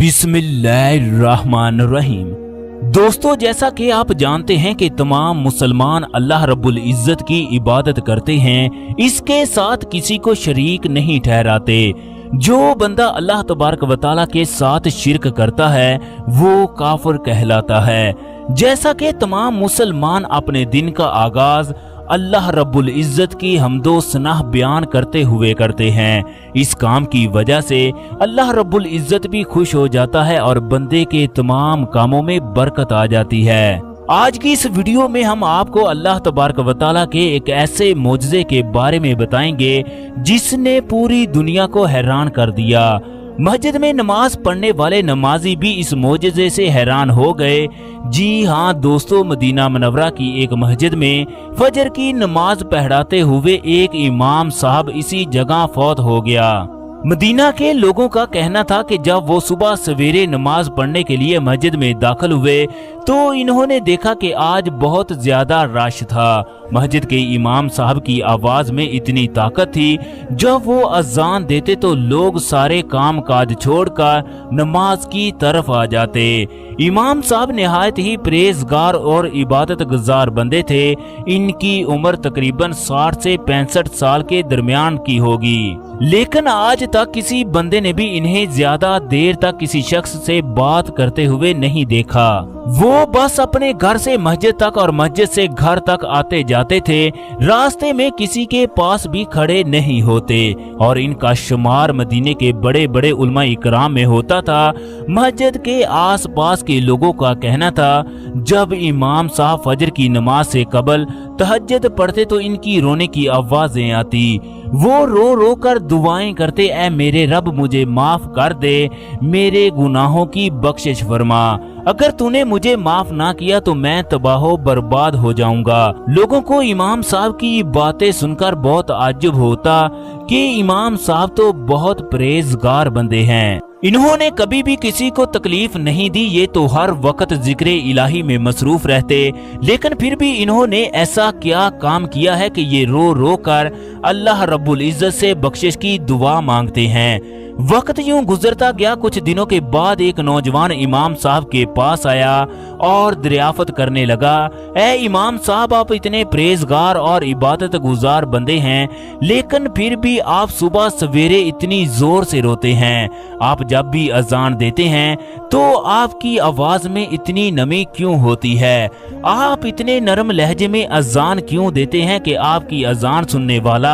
बिस्मिल्लाहिर्रहमानिर्रहीम। दोस्तों, जैसा कि आप जानते हैं कि तमाम मुसलमान अल्लाह रब्बुल इज्जत की इबादत करते हैं, इसके साथ किसी को शरीक नहीं ठहराते। जो बंदा अल्लाह तबारक व तआला के साथ शिरक करता है वो काफिर कहलाता है। जैसा कि तमाम मुसलमान अपने दिन का आगाज अल्लाह रब्बुल इज्जत की हम्दो सनाह बयान करते हुए करते हैं। इस काम की वजह से अल्लाह रब्बुल इज्जत भी खुश हो जाता है और बंदे के तमाम कामों में बरकत आ जाती है। आज की इस वीडियो में हम आपको अल्लाह तबारक व तआला के एक ऐसे मोजज़े के बारे में बताएंगे जिसने पूरी दुनिया को हैरान कर दिया। मस्जिद में नमाज पढ़ने वाले नमाजी भी इस मोजज़े से हैरान हो गए। जी हाँ दोस्तों, मदीना मुनव्वरा की एक मस्जिद में फजर की नमाज पढ़ाते हुए एक इमाम साहब इसी जगह फौत हो गया। मदीना के लोगों का कहना था कि जब वो सुबह सवेरे नमाज पढ़ने के लिए मस्जिद में दाखिल हुए तो इन्होंने देखा कि आज बहुत ज्यादा रश था। मस्जिद के इमाम साहब की आवाज में इतनी ताकत थी, जब वो अजान देते तो लोग सारे काम काज छोड़कर नमाज की तरफ आ जाते। इमाम साहब निहायत ही परहेजगार और इबादत गुजार बंदे थे। इनकी उम्र तकरीबन 60 से 65 साल के दरमियान की होगी, लेकिन आज तक किसी बंदे ने भी इन्हें ज्यादा देर तक किसी शख्स से बात करते हुए नहीं देखा। वो बस अपने घर से मस्जिद तक और मस्जिद से घर तक आते जाते थे। रास्ते में किसी के पास भी खड़े नहीं होते और इनका शुमार मदीने के बड़े बड़े उलमा इकराम में होता था। मस्जिद के आसपास के लोगों का कहना था जब इमाम साहब फजर की नमाज से कबल तहज्जुद पढ़ते तो इनकी रोने की आवाजें आती। वो रो रो कर दुआएं करते, ऐ मेरे रब मुझे माफ कर दे, मेरे गुनाहों की बख्शिश फरमा, अगर तूने मुझे माफ ना किया तो मैं तबाहो बर्बाद हो जाऊंगा। लोगों को इमाम साहब की बातें सुनकर बहुत ताज्जुब होता कि इमाम साहब तो बहुत परहेजगार बंदे हैं, इन्होंने कभी भी किसी को तकलीफ नहीं दी, ये तो हर वक्त जिक्र इलाही में मसरूफ रहते। लेकिन फिर भी इन्होंने ऐसा क्या काम किया है कि ये रो रो कर अल्लाह रब्बुल इज्जत से बख्शिश की दुआ मांगते हैं। वक्त यूं गुजरता गया। कुछ दिनों के बाद एक नौजवान इमाम साहब के पास आया और दरियाफत करने लगा, ऐ इमाम साहब, आप इतने परहेजगार और इबादत गुजार बंदे हैं, लेकिन फिर भी आप सुबह सवेरे इतनी जोर से रोते हैं। आप जब भी अजान देते हैं तो आपकी आवाज में इतनी नमी क्यों होती है? आप इतने नरम लहजे में अजान क्यों देते हैं कि आपकी अजान सुनने वाला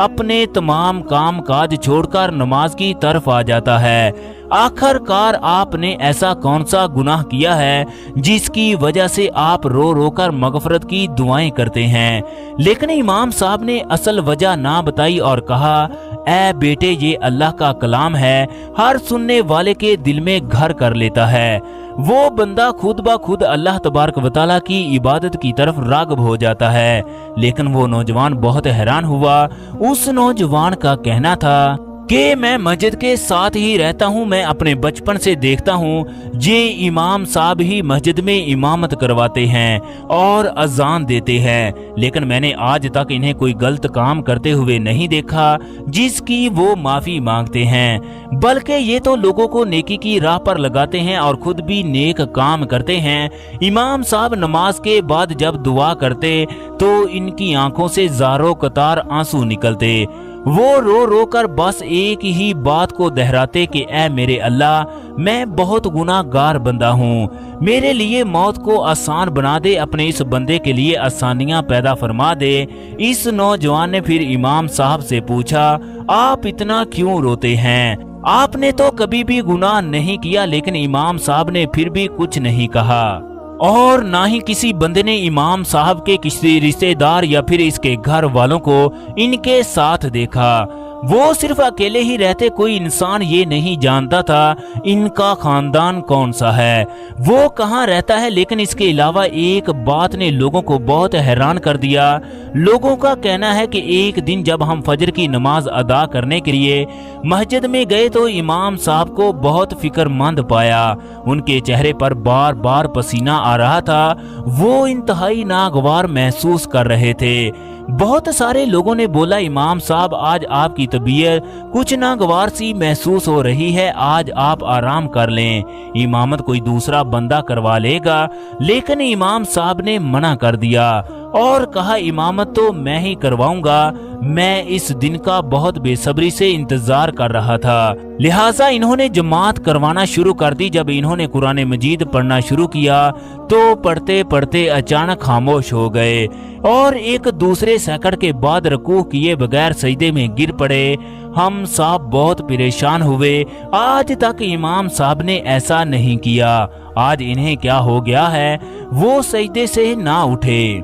अपने तमाम काम काज छोड़कर नमाज की तरफ आ जाता है? आखिरकार आपने ऐसा कौन सा गुनाह किया है जिसकी वजह से आप रो रो कर मगफरत की दुआएं करते हैं? लेकिन इमाम साहब ने असल वजह ना बताई और कहा, ऐ बेटे, ये अल्लाह का कलाम है, हर सुनने वाले के दिल में घर कर लेता है। वो बंदा खुद ब खुद अल्लाह तबारक व तआला की इबादत की तरफ राग़िब हो जाता है। लेकिन वो नौजवान बहुत हैरान हुआ। उस नौजवान का कहना था कि मैं मस्जिद के साथ ही रहता हूँ, मैं अपने बचपन से देखता हूँ ये इमाम साहब ही मस्जिद में इमामत करवाते हैं और अजान देते हैं, लेकिन मैंने आज तक इन्हें कोई गलत काम करते हुए नहीं देखा जिसकी वो माफी मांगते हैं, बल्कि ये तो लोगों को नेकी की राह पर लगाते हैं और खुद भी नेक काम करते हैं। इमाम साहब नमाज के बाद जब दुआ करते तो इनकी आंखों से ज़ारो कतार आंसू निकलते। वो रो रो कर बस एक ही बात को दोहराते कि ऐ मेरे अल्लाह, मैं बहुत गुनाहगार बंदा हूँ, मेरे लिए मौत को आसान बना दे, अपने इस बंदे के लिए आसानियाँ पैदा फरमा दे। इस नौजवान ने फिर इमाम साहब से पूछा, आप इतना क्यों रोते हैं? आपने तो कभी भी गुनाह नहीं किया। लेकिन इमाम साहब ने फिर भी कुछ नहीं कहा और ना ही किसी बंदे ने इमाम साहब के किसी रिश्तेदार या फिर इसके घर वालों को इनके साथ देखा। वो सिर्फ अकेले ही रहते, कोई इंसान ये नहीं जानता था इनका खानदान कौन सा है, वो कहाँ रहता है। लेकिन इसके अलावा एक बात ने लोगों को बहुत हैरान कर दिया। लोगों का कहना है कि एक दिन जब हम फजर की नमाज अदा करने के लिए मस्जिद में गए तो इमाम साहब को बहुत फिक्रमंद पाया। उनके चेहरे पर बार बार पसीना आ रहा था, वो इंतहाई नागवार महसूस कर रहे थे। बहुत सारे लोगों ने बोला, इमाम साहब आज आपकी तबीयत कुछ नागवार सी महसूस हो रही है, आज आप आराम कर लें, इमामत कोई दूसरा बंदा करवा लेगा। लेकिन इमाम साहब ने मना कर दिया और कहा, इमामत तो मैं ही करवाऊंगा, मैं इस दिन का बहुत बेसब्री से इंतजार कर रहा था। लिहाजा इन्होंने जमात करवाना शुरू कर दी। जब इन्होंने कुरान मजीद पढ़ना शुरू किया तो पढ़ते पढ़ते अचानक खामोश हो गए और एक दूसरे सेकंड के बाद रुकू किए बगैर सजदे में गिर पड़े। हम साहब बहुत परेशान हुए, आज तक इमाम साहब ने ऐसा नहीं किया, आज इन्हें क्या हो गया है? वो सजदे से ना उठे।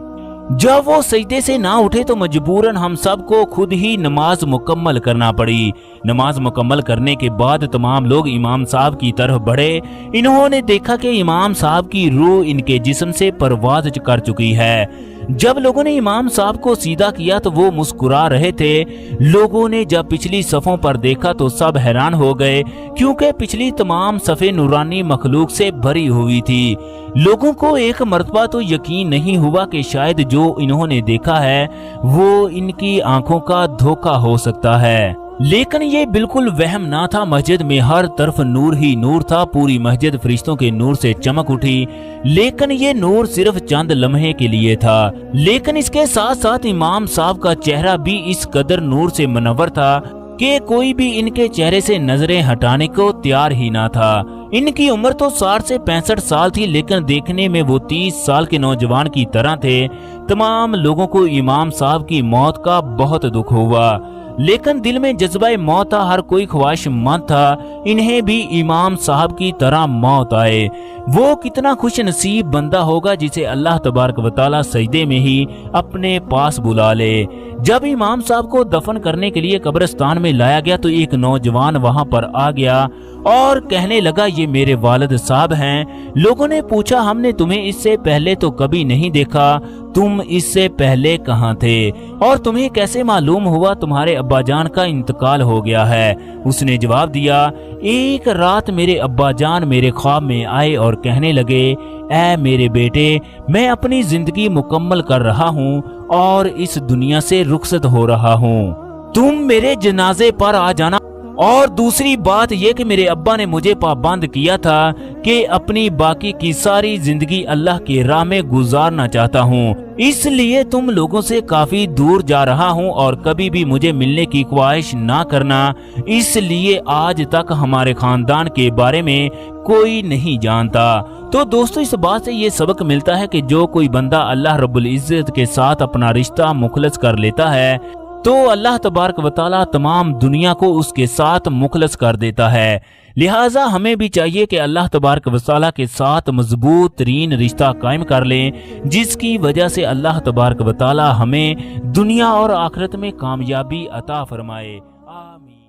जब वो सजदे से ना उठे तो मजबूरन हम सब को खुद ही नमाज मुकम्मल करना पड़ी। नमाज मुकम्मल करने के बाद तमाम लोग इमाम साहब की तरफ बढ़े। इन्होंने देखा कि इमाम साहब की रूह इनके जिस्म से परवाज कर चुकी है। जब लोगों ने इमाम साहब को सीधा किया तो वो मुस्कुरा रहे थे। लोगों ने जब पिछली सफ़ों पर देखा तो सब हैरान हो गए, क्योंकि पिछली तमाम सफ़े नूरानी मखलूक से भरी हुई थी। लोगों को एक मर्तबा तो यकीन नहीं हुआ कि शायद जो इन्होंने देखा है वो इनकी आंखों का धोखा हो सकता है। लेकिन ये बिल्कुल वहम ना था। मस्जिद में हर तरफ नूर ही नूर था। पूरी मस्जिद फरिश्तों के नूर से चमक उठी। लेकिन ये नूर सिर्फ चंद लम्हे के लिए था। लेकिन इसके साथ साथ इमाम साहब का चेहरा भी इस कदर नूर से मुनव्वर था कि कोई भी इनके चेहरे से नजरें हटाने को तैयार ही ना था। इनकी उम्र तो 60 से 65 साल थी, लेकिन देखने में वो 30 साल के नौजवान की तरह थे। तमाम लोगों को इमाम साहब की मौत का बहुत दुख हुआ, लेकिन दिल में जज्बा मौत था। हर कोई ख्वाहिशमंद था इन्हें भी इमाम साहब की तरह मौत आए। वो कितना खुश नसीब बंदा होगा जिसे अल्लाह तबारक व तआला सजदे में ही अपने पास बुला ले। जब इमाम साहब को दफन करने के लिए कब्रिस्तान में लाया गया तो एक नौजवान वहां पर आ गया और कहने लगा, ये मेरे वालिद साहब हैं। लोगों ने पूछा, हमने तुम्हें इससे पहले तो कभी नहीं देखा, तुम इससे पहले कहाँ थे और तुम्हें कैसे मालूम हुआ तुम्हारे अब्बाजान का इंतकाल हो गया है? उसने जवाब दिया, एक रात मेरे अब्बाजान मेरे ख्वाब में आए और कहने लगे, ऐ मेरे बेटे, मैं अपनी जिंदगी मुकम्मल कर रहा हूँ और इस दुनिया से रुखसत हो रहा हूँ, तुम मेरे जनाजे पर आ जाना। और दूसरी बात यह कि मेरे अब्बा ने मुझे पाबंद किया था कि अपनी बाकी की सारी जिंदगी अल्लाह की राह में गुजारना चाहता हूँ, इसलिए तुम लोगों से काफी दूर जा रहा हूँ और कभी भी मुझे मिलने की ख्वाहिश ना करना। इसलिए आज तक हमारे खानदान के बारे में कोई नहीं जानता। तो दोस्तों, इस बात से ये सबक मिलता है कि जो कोई बंदा अल्लाह रब्बुल इज्जत के साथ अपना रिश्ता मुखलस कर लेता है तो अल्लाह तबारक व तआला तमाम दुनिया को उसके साथ मुखलस कर देता है। लिहाजा हमें भी चाहिए कि अल्लाह तबारक व तआला के साथ मजबूत तरीन रिश्ता कायम कर लें, जिसकी वजह से अल्लाह तबारक व तआला हमें दुनिया और आखिरत में कामयाबी अता फरमाए। आमीन।